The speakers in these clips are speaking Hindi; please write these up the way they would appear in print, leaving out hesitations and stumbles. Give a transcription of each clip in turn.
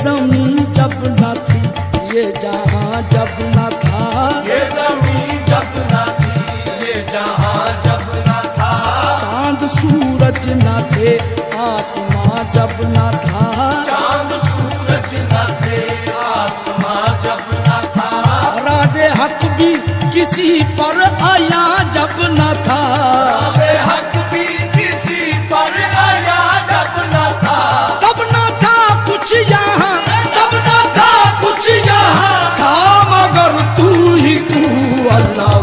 ज़मीं जब न थी, ये जहां जब न था, ये ज़मीं जब न थी, ये जहां जब न था, चांद सूरज न थे, आसमां जब न था, चांद सूरज न थे, आसमां जब न था, राज़े हक भी किसी पर आया जब न था, राज़े हक भी किसी पर आया जब न था, तब न था कुछ यहाँ, तब न था कुछ यहाँ, था मगर तू ही तू। अल्लाह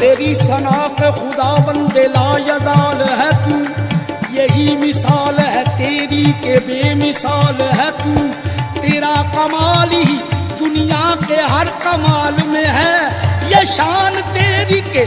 तेरी सनाख खुदा बंदे लायजाल है तू, यही मिसाल है तेरी के बेमिसाल है तू, तेरा कमाल ही दुनिया के हर कमाल में है, ये शान तेरी के